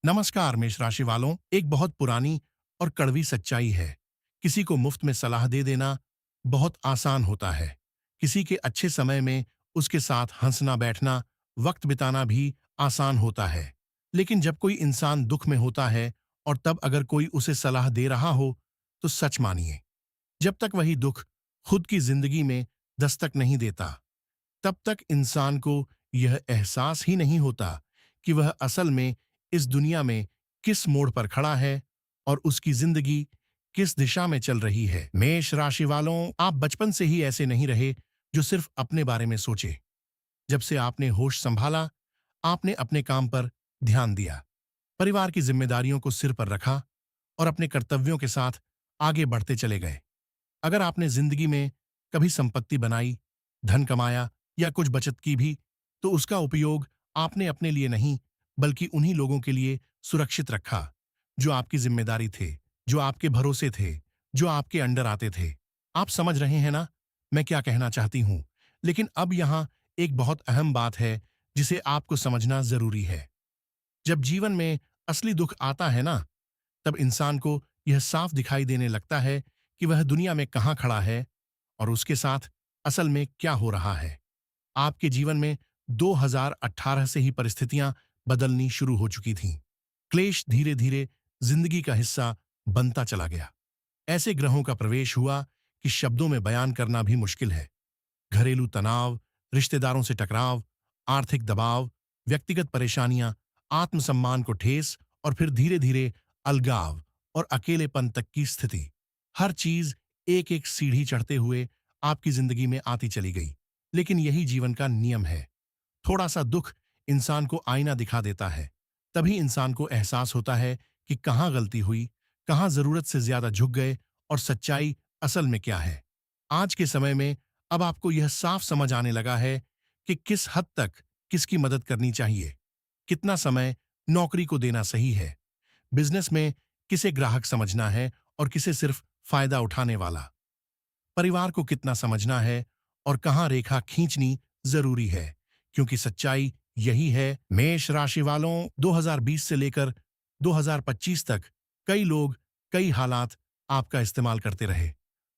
नमस्कार मेष राशि वालों। एक बहुत पुरानी और कड़वी सच्चाई है। किसी को मुफ्त में सलाह दे देना बहुत आसान होता है। किसी के अच्छे समय में उसके साथ हंसना बैठना, वक्त बिताना भी आसान होता है। लेकिन जब कोई इंसान दुख में होता है और तब अगर कोई उसे सलाह दे रहा हो, तो सच मानिए, जब तक वही दुख खुद की जिंदगी में दस्तक नहीं देता, तब तक इंसान को यह एहसास ही नहीं होता कि वह असल में इस दुनिया में किस मोड़ पर खड़ा है और उसकी जिंदगी किस दिशा में चल रही है। मेष राशि वालों, आप बचपन से ही ऐसे नहीं रहे जो सिर्फ अपने बारे में सोचे। जब से आपने होश संभाला, आपने अपने काम पर ध्यान दिया, परिवार की जिम्मेदारियों को सिर पर रखा और अपने कर्तव्यों के साथ आगे बढ़ते चले गए। अगर आपने जिंदगी में कभी संपत्ति बनाई, धन कमाया या कुछ बचत की भी, तो उसका उपयोग आपने अपने लिए नहीं, बल्कि उन्हीं लोगों के लिए सुरक्षित रखा जो आपकी जिम्मेदारी थे, जो आपके भरोसे थे, जो आपके अंडर आते थे। आप समझ रहे हैं ना मैं क्या कहना चाहती हूं? लेकिन अब यहां एक बहुत अहम बात है जिसे आपको समझना जरूरी है। जब जीवन में असली दुख आता है ना, तब इंसान को यह साफ दिखाई देने लगता है कि वह दुनिया में कहाँ खड़ा है और उसके साथ असल में क्या हो रहा है। आपके जीवन में 2018 से ही परिस्थितियां बदलनी शुरू हो चुकी थीं। क्लेश धीरे धीरे जिंदगी का हिस्सा बनता चला गया। ऐसे ग्रहों का प्रवेश हुआ कि शब्दों में बयान करना भी मुश्किल है। घरेलू तनाव, रिश्तेदारों से टकराव, आर्थिक दबाव, व्यक्तिगत परेशानियां, आत्मसम्मान को ठेस और फिर धीरे धीरे अलगाव और अकेलेपन तक की स्थिति। हर चीज एक एक सीढ़ी चढ़ते हुए आपकी जिंदगी में आती चली गई। लेकिन यही जीवन का नियम है। थोड़ा सा दुख इंसान को आईना दिखा देता है। तभी इंसान को एहसास होता है कि कहाँ गलती हुई, कहाँ जरूरत से ज्यादा झुक गए और सच्चाई असल में क्या है। आज के समय में अब आपको यह साफ समझ आने लगा है कि किस हद तक किसकी मदद करनी चाहिए, कितना समय नौकरी को देना सही है, बिजनेस में किसे ग्राहक समझना है और किसे सिर्फ फायदा उठाने वाला, परिवार को कितना समझना है और कहाँ रेखा खींचनी जरूरी है। क्योंकि सच्चाई यही है। मेष राशि वालों, 2020 से लेकर 2025 तक कई लोग, कई हालात आपका इस्तेमाल करते रहे।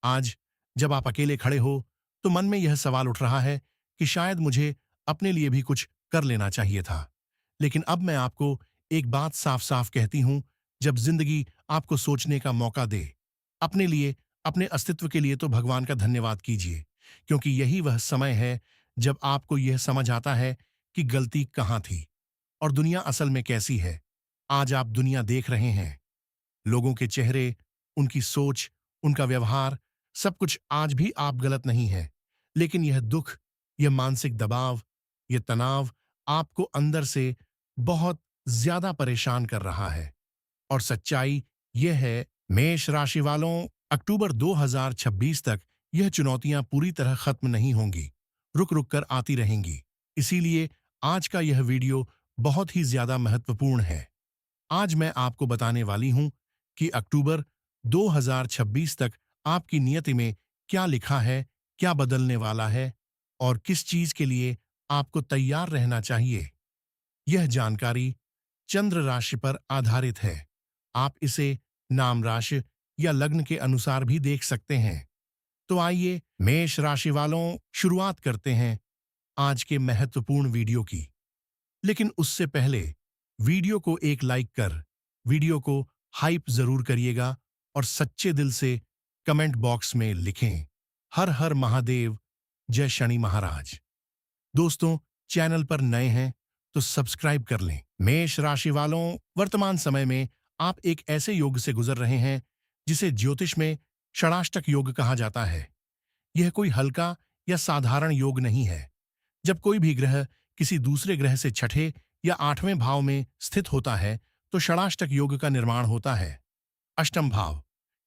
आज जब आप अकेले खड़े हो, तो मन में यह सवाल उठ रहा है कि शायद मुझे अपने लिए भी कुछ कर लेना चाहिए था। लेकिन अब मैं आपको एक बात साफ साफ कहती हूं, जब जिंदगी आपको सोचने का मौका दे, अपने लिए, अपने अस्तित्व के लिए, तो भगवान का धन्यवाद कीजिए। क्योंकि यही वह समय है जब आपको यह समझ आता है कि गलती कहाँ थी और दुनिया असल में कैसी है। आज आप दुनिया देख रहे हैं, लोगों के चेहरे, उनकी सोच, उनका व्यवहार, सब कुछ आज भी आप गलत नहीं है। लेकिन यह दुख, यह मानसिक दबाव, यह तनाव आपको अंदर से बहुत ज्यादा परेशान कर रहा है। और सच्चाई यह है, मेष राशि वालों, अक्टूबर 2026 तक यह चुनौतियां पूरी तरह खत्म नहीं होंगी, रुक रुक कर आती रहेंगी। इसीलिए आज का यह वीडियो बहुत ही ज्यादा महत्वपूर्ण है। आज मैं आपको बताने वाली हूं कि अक्टूबर 2026 तक आपकी नियति में क्या लिखा है, क्या बदलने वाला है और किस चीज के लिए आपको तैयार रहना चाहिए। यह जानकारी चंद्र राशि पर आधारित है। आप इसे नाम राशि या लग्न के अनुसार भी देख सकते हैं। तो आइए मेष राशि वालों, शुरुआत करते हैं आज के महत्वपूर्ण वीडियो की। लेकिन उससे पहले वीडियो को एक लाइक कर वीडियो को हाइप जरूर करिएगा और सच्चे दिल से कमेंट बॉक्स में लिखें, हर हर महादेव, जय शनि महाराज। दोस्तों, चैनल पर नए हैं तो सब्सक्राइब कर लें। मेष राशि वालों, वर्तमान समय में आप एक ऐसे योग से गुजर रहे हैं जिसे ज्योतिष में षडाष्टक योग कहा जाता है। यह कोई हल्का या साधारण योग नहीं है। जब कोई भी ग्रह किसी दूसरे ग्रह से छठे या आठवें भाव में स्थित होता है, तो षडाष्टक योग का निर्माण होता है। अष्टम भाव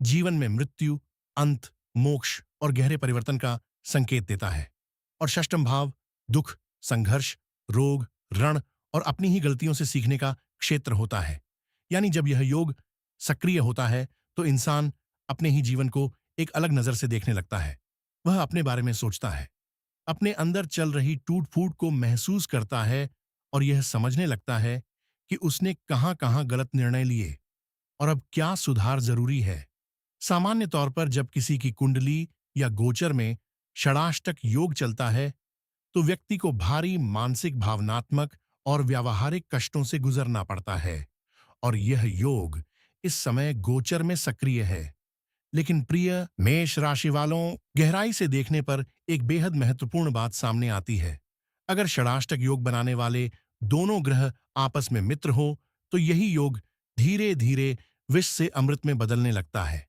जीवन में मृत्यु, अंत, मोक्ष और गहरे परिवर्तन का संकेत देता है। और षष्टम भाव दुख, संघर्ष, रोग, ऋण और अपनी ही गलतियों से सीखने का क्षेत्र होता है। यानी जब यह योग सक्रिय होता है, तो इंसान अपने ही जीवन को एक अलग नजर से देखने लगता है। वह अपने बारे में सोचता है, अपने अंदर चल रही टूट फूट को महसूस करता है और यह समझने लगता है कि उसने कहाँ-कहाँ गलत निर्णय लिए और अब क्या सुधार जरूरी है। सामान्य तौर पर जब किसी की कुंडली या गोचर में षडाष्टक योग चलता है, तो व्यक्ति को भारी मानसिक, भावनात्मक और व्यावहारिक कष्टों से गुजरना पड़ता है और यह योग इस समय गोचर में सक्रिय है। लेकिन प्रिय मेष राशि वालों, गहराई से देखने पर एक बेहद महत्वपूर्ण बात सामने आती है। अगर षडाष्टक योग बनाने वाले दोनों ग्रह आपस में मित्र हो, तो यही योग धीरे धीरे विष से अमृत में बदलने लगता है।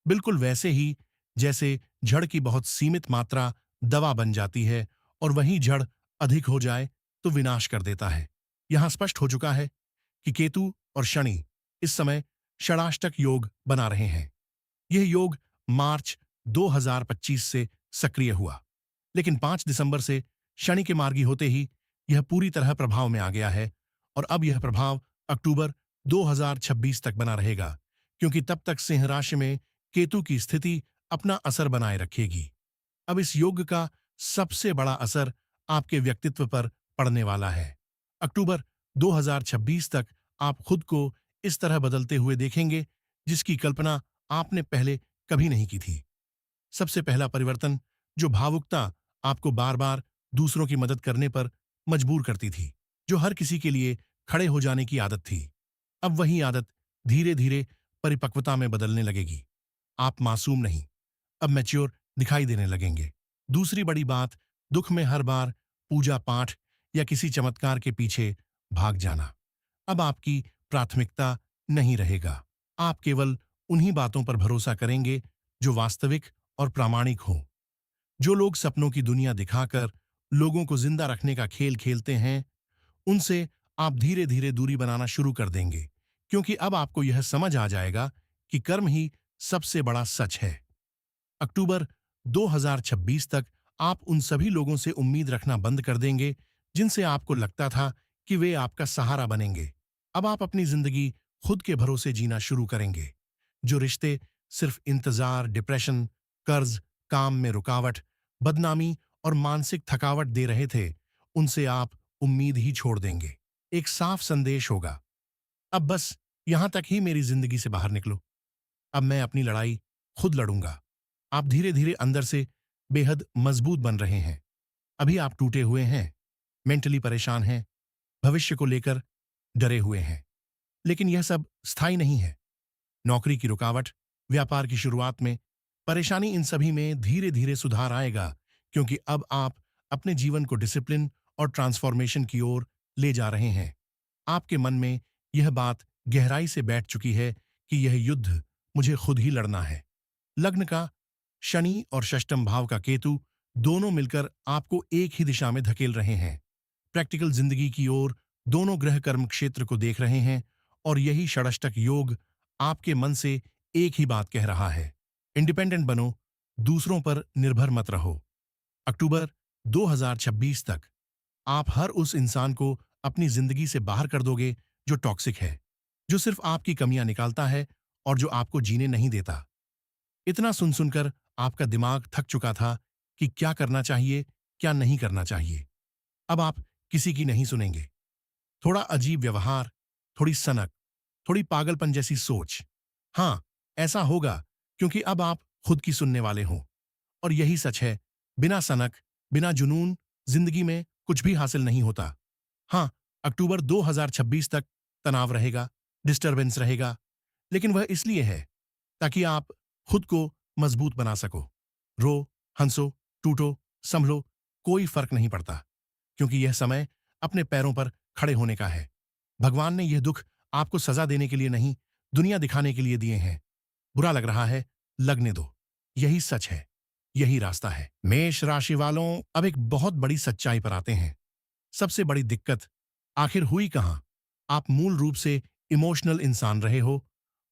बिल्कुल वैसे ही जैसे जड़ की बहुत सीमित मात्रा दवा बन जाती है और वहीं जड़ अधिक हो जाए तो विनाश कर देता है। यहां स्पष्ट हो चुका है कि केतु और शनि इस समय षडाष्टक योग बना रहे हैं। यह योग मार्च 2025 से सक्रिय हुआ, लेकिन 5 दिसंबर से शनि के मार्गी होते ही यह पूरी तरह प्रभाव में आ गया है और अब यह प्रभाव अक्टूबर 2026 तक बना रहेगा, क्योंकि तब तक सिंह राशि में केतु की स्थिति अपना असर बनाए रखेगी। अब इस योग का सबसे बड़ा असर आपके व्यक्तित्व पर पड़ने वाला है। अक्टूबर 2026 तक आप खुद को इस तरह बदलते हुए देखेंगे जिसकी कल्पना आपने पहले कभी नहीं की थी। सबसे पहला परिवर्तन, जो भावुकता आपको बार बार दूसरों की मदद करने पर मजबूर करती थी, जो हर किसी के लिए खड़े हो जाने की आदत थी, अब वही आदत धीरे धीरे परिपक्वता में बदलने लगेगी। आप मासूम नहीं, अब मैच्योर दिखाई देने लगेंगे। दूसरी बड़ी बात, दुख में हर बार पूजा पाठ या किसी चमत्कार के पीछे भाग जाना अब आपकी प्राथमिकता नहीं रहेगा। आप केवल उन्हीं बातों पर भरोसा करेंगे जो वास्तविक और प्रामाणिक हो। जो लोग सपनों की दुनिया दिखाकर लोगों को जिंदा रखने का खेल खेलते हैं, उनसे आप धीरे धीरे दूरी बनाना शुरू कर देंगे, क्योंकि अब आपको यह समझ आ जाएगा कि कर्म ही सबसे बड़ा सच है। अक्टूबर 2026 तक आप उन सभी लोगों से उम्मीद रखना बंद कर देंगे जिनसे आपको लगता था कि वे आपका सहारा बनेंगे। अब आप अपनी जिंदगी खुद के भरोसे जीना शुरू करेंगे। जो रिश्ते सिर्फ इंतजार, डिप्रेशन, कर्ज, काम में रुकावट, बदनामी और मानसिक थकावट दे रहे थे, उनसे आप उम्मीद ही छोड़ देंगे। एक साफ संदेश होगा, अब बस यहां तक ही, मेरी जिंदगी से बाहर निकलो। अब मैं अपनी लड़ाई खुद लड़ूंगा। आप धीरे धीरे अंदर से बेहद मजबूत बन रहे हैं। अभी आप टूटे हुए हैं, मेंटली परेशान हैं, भविष्य को लेकर डरे हुए हैं, लेकिन यह सब स्थायी नहीं है। नौकरी की रुकावट, व्यापार की शुरुआत में परेशानी, इन सभी में धीरे धीरे सुधार आएगा, क्योंकि अब आप अपने जीवन को डिसिप्लिन और ट्रांसफॉर्मेशन की ओर ले जा रहे हैं। आपके मन में यह बात गहराई से बैठ चुकी है कि यह युद्ध मुझे खुद ही लड़ना है। लग्न का शनि और षष्ठम भाव का केतु दोनों मिलकर आपको एक ही दिशा में धकेल रहे हैं। प्रैक्टिकल जिंदगी की ओर दोनों ग्रह कर्म क्षेत्र को देख रहे हैं और यही षडाष्टक योग आपके मन से एक ही बात कह रहा है, इंडिपेंडेंट बनो, दूसरों पर निर्भर मत रहो। अक्टूबर 2026 तक आप हर उस इंसान को अपनी जिंदगी से बाहर कर दोगे जो टॉक्सिक है, जो सिर्फ आपकी कमियां निकालता है और जो आपको जीने नहीं देता। इतना सुन सुनकर आपका दिमाग थक चुका था कि क्या करना चाहिए, क्या नहीं करना चाहिए। अब आप किसी की नहीं सुनेंगे। थोड़ा अजीब व्यवहार, थोड़ी सनक, थोड़ी पागलपन जैसी सोच, हाँ, ऐसा होगा क्योंकि अब आप खुद की सुनने वाले हो। और यही सच है, बिना सनक, बिना जुनून जिंदगी में कुछ भी हासिल नहीं होता। हाँ, अक्टूबर 2026 तक तनाव रहेगा, डिस्टरबेंस रहेगा, लेकिन वह इसलिए है ताकि आप खुद को मजबूत बना सको। रो, हंसो, टूटो, संभलो, कोई फर्क नहीं पड़ता, क्योंकि यह समय अपने पैरों पर खड़े होने का है। भगवान ने यह दुख आपको सजा देने के लिए नहीं, दुनिया दिखाने के लिए दिए हैं। बुरा लग रहा है, लगने दो, यही सच है, यही रास्ता है। मेष राशि वालों, अब एक बहुत बड़ी सच्चाई पर आते हैं। सबसे बड़ी दिक्कत आखिर हुई कहां? आप मूल रूप से इमोशनल इंसान रहे हो,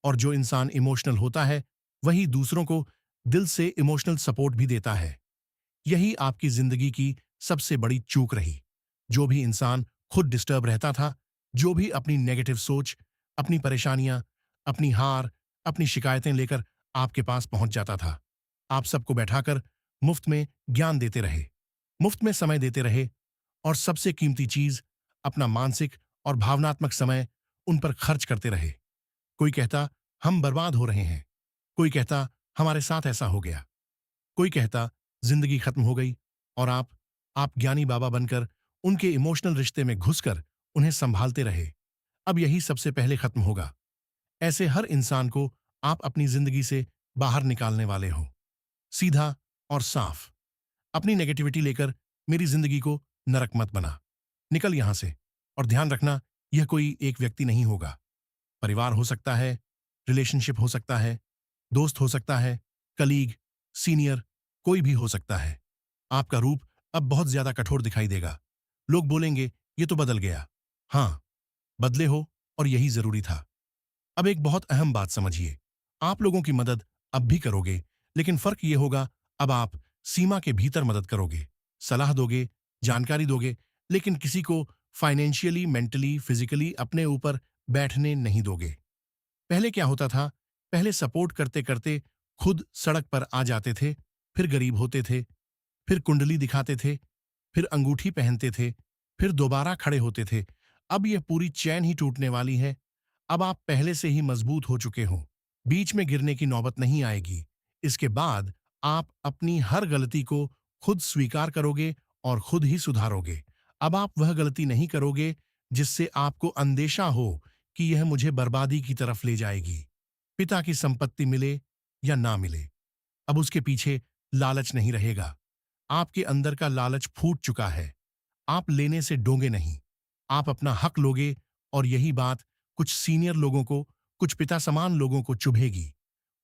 और जो इंसान इमोशनल होता है वही दूसरों को दिल से इमोशनल सपोर्ट भी देता है। यही आपकी जिंदगी की सबसे बड़ी चूक रही। जो भी इंसान खुद डिस्टर्ब रहता था, जो भी अपनी नेगेटिव सोच, अपनी परेशानियां, अपनी हार, अपनी शिकायतें लेकर आपके पास पहुंच जाता था, आप सबको बैठाकर मुफ्त में ज्ञान देते रहे, मुफ्त में समय देते रहे, और सबसे कीमती चीज, अपना मानसिक और भावनात्मक समय उन पर खर्च करते रहे। कोई कहता हम बर्बाद हो रहे हैं, कोई कहता हमारे साथ ऐसा हो गया, कोई कहता जिंदगी खत्म हो गई। और आप ज्ञानी बाबा बनकर उनके इमोशनल रिश्ते में घुसकर उन्हें संभालते रहे। अब यही सबसे पहले खत्म होगा। ऐसे हर इंसान को आप अपनी जिंदगी से बाहर निकालने वाले हो। सीधा और साफ। अपनी नेगेटिविटी लेकर मेरी जिंदगी को नरक मत बना। निकल यहां से। और ध्यान रखना, यह कोई एक व्यक्ति नहीं होगा। परिवार हो सकता है, रिलेशनशिप हो सकता है, दोस्त हो सकता है, कलीग, सीनियर, कोई भी हो सकता है। आपका रूप अब बहुत ज्यादा कठोर दिखाई देगा। लोग बोलेंगे ये तो बदल गया। हाँ, बदले हो, और यही जरूरी था। अब एक बहुत अहम बात समझिए। आप लोगों की मदद अब भी करोगे, लेकिन फर्क ये होगा, अब आप सीमा के भीतर मदद करोगे, सलाह दोगे, जानकारी दोगे, लेकिन किसी को फाइनेंशियली, मेंटली, फिजिकली अपने ऊपर बैठने नहीं दोगे। पहले क्या होता था? पहले सपोर्ट करते करते खुद सड़क पर आ जाते थे, फिर गरीब होते थे, फिर कुंडली दिखाते थे, फिर अंगूठी पहनते थे, फिर दोबारा खड़े होते थे। अब यह पूरी चैन ही टूटने वाली है। अब आप पहले से ही मजबूत हो चुके हो। बीच में गिरने की नौबत नहीं आएगी। इसके बाद आप अपनी हर गलती को खुद स्वीकार करोगे और खुद ही सुधारोगे। अब आप वह गलती नहीं करोगे जिससे आपको अंदेशा हो कि यह मुझे बर्बादी की तरफ ले जाएगी। पिता की संपत्ति मिले या ना मिले, अब उसके पीछे लालच नहीं रहेगा। आपके अंदर का लालच फूट चुका है। आप लेने से डोंगे नहीं, आप अपना हक लोगे। और यही बात कुछ सीनियर लोगों को, कुछ पिता समान लोगों को चुभेगी।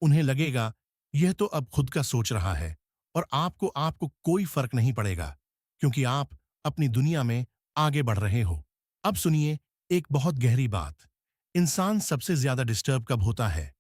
उन्हें लगेगा यह तो अब खुद का सोच रहा है, और आपको कोई फर्क नहीं पड़ेगा, क्योंकि आप अपनी दुनिया में आगे बढ़ रहे हो। अब सुनिए एक बहुत गहरी बात। इंसान सबसे ज्यादा डिस्टर्ब कब होता है?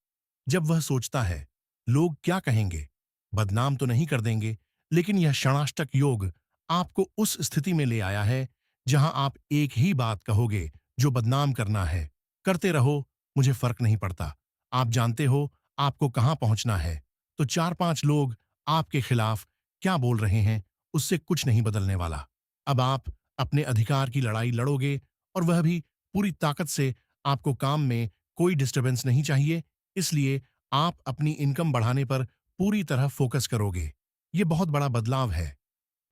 जब वह सोचता है लोग क्या कहेंगे। बदनाम तो नहीं कर देंगे, लेकिन यह षणाष्टक योग आपको उस स्थिति में ले आया है जहां आप एक ही बात कहोगे जो बदनाम करना है। करते रहो, मुझे फर्क नहीं पड़ता। आप जानते हो आपको कहां पहुंचना है। तो 4-5 लोग आपके खिलाफ क्या बोल रहे हैं, उससे कुछ नहीं बदलने वाला। अब आप अपने अधिकार की लड़ाई लड़ोगे, और वह भी पूरी ताकत से। आपको काम में कोई डिस्टरबेंस नहीं चाहिए, इसलिए आप अपनी इनकम बढ़ाने पर पूरी तरह फोकस करोगे। ये बहुत बड़ा बदलाव है।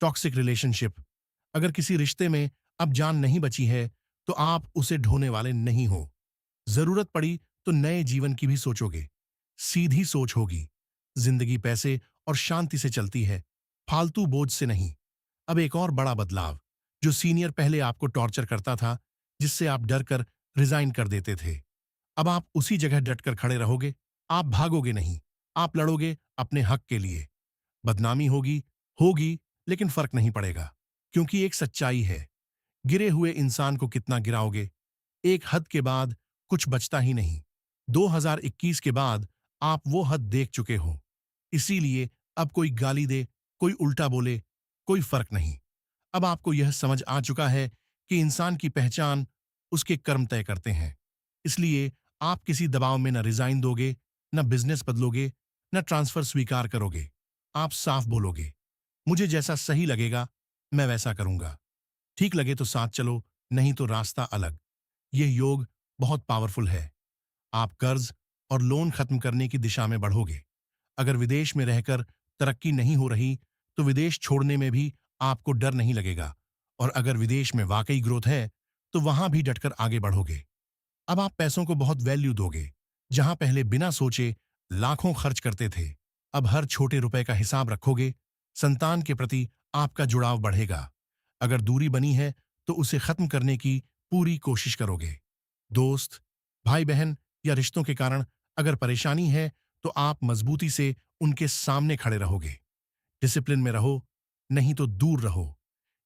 Toxic relationship. अगर किसी रिश्ते में अब जान नहीं बची है, तो आप उसे ढोने वाले नहीं हो। जरूरत पड़ी तो नए जीवन की भी सोचोगे। सीधी सोच होगी। जिंदगी पैसे और शांति से चलती है, फालतू बोझ से नहीं। अब एक और बड़ा बदलाव। जो सीनियर पहले आपको टॉर्चर करता था, जिससे आप डर कर रिजाइन कर देते थे, अब आप उसी जगह डटकर खड़े रहोगे। आप भागोगे नहीं, आप लड़ोगे अपने हक के लिए। बदनामी होगी होगी, लेकिन फर्क नहीं पड़ेगा, क्योंकि एक सच्चाई है। गिरे हुए इंसान को कितना गिराओगे, एक हद के बाद कुछ बचता ही नहीं। 2021 के बाद आप वो हद देख चुके हो। इसीलिए अब कोई गाली दे, कोई उल्टा बोले, कोई फर्क नहीं। अब आपको यह समझ आ चुका है कि इंसान की पहचान उसके कर्म तय करते हैं। इसलिए आप किसी दबाव में न रिजाइन दोगे, न बिजनेस बदलोगे, न ट्रांसफर स्वीकार करोगे। आप साफ बोलोगे, मुझे जैसा सही लगेगा मैं वैसा करूंगा। ठीक लगे तो साथ चलो, नहीं तो रास्ता अलग। यह योग बहुत पावरफुल है। आप कर्ज और लोन खत्म करने की दिशा में बढ़ोगे। अगर विदेश में रहकर तरक्की नहीं हो रही, तो विदेश छोड़ने में भी आपको डर नहीं लगेगा। और अगर विदेश में वाकई ग्रोथ है, तो वहां भी डटकर आगे बढ़ोगे। अब आप पैसों को बहुत वैल्यू दोगे। जहां पहले बिना सोचे लाखों खर्च करते थे, अब हर छोटे रुपए का हिसाब रखोगे। संतान के प्रति आपका जुड़ाव बढ़ेगा। अगर दूरी बनी है, तो उसे खत्म करने की पूरी कोशिश करोगे। दोस्त, भाई बहन या रिश्तों के कारण अगर परेशानी है, तो आप मजबूती से उनके सामने खड़े रहोगे। डिसिप्लिन में रहो, नहीं तो दूर रहो।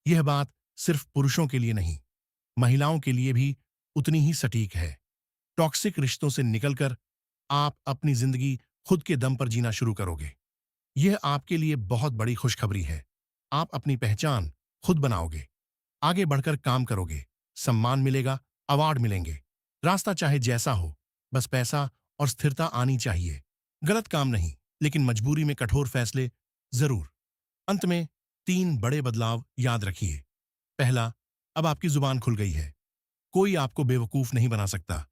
यह बात सिर्फ पुरुषों के लिए नहीं, महिलाओं के लिए भी उतनी ही सटीक है। टॉक्सिक रिश्तों से निकलकर आप अपनी जिंदगी खुद के दम पर जीना शुरू करोगे। यह आपके लिए बहुत बड़ी खुशखबरी है। आप अपनी पहचान खुद बनाओगे। आगे बढ़कर काम करोगे, सम्मान मिलेगा, अवार्ड मिलेंगे। रास्ता चाहे जैसा हो, बस पैसा और स्थिरता आनी चाहिए। गलत काम नहीं, लेकिन मजबूरी में कठोर फैसले जरूर। अंत में 3 बड़े बदलाव याद रखिए। पहला, अब आपकी जुबान खुल गई है। कोई आपको बेवकूफ नहीं बना सकता।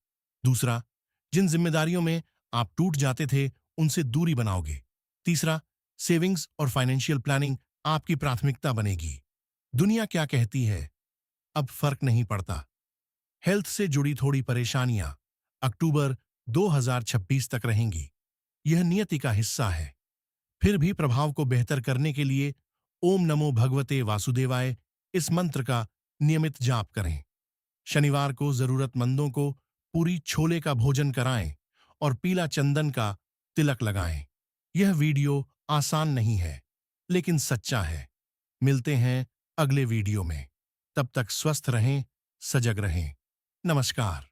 दूसरा, जिन जिम्मेदारियों में आप टूट जाते थे उनसे दूरी बनाओगे। तीसरा, सेविंग्स और फाइनेंशियल प्लानिंग आपकी प्राथमिकता बनेगी। दुनिया क्या कहती है, अब फर्क नहीं पड़ता। हेल्थ से जुड़ी थोड़ी परेशानियां अक्टूबर 2026 तक रहेंगी। यह नियति का हिस्सा है। फिर भी प्रभाव को बेहतर करने के लिए ओम नमो भगवते वासुदेवाय इस मंत्र का नियमित जाप करें। शनिवार को जरूरतमंदों को पूरी छोले का भोजन कराएं और पीला चंदन का तिलक लगाएं। यह वीडियो आसान नहीं है, लेकिन सच्चा है। मिलते हैं अगले वीडियो में। तब तक स्वस्थ रहें, सजग रहें। नमस्कार।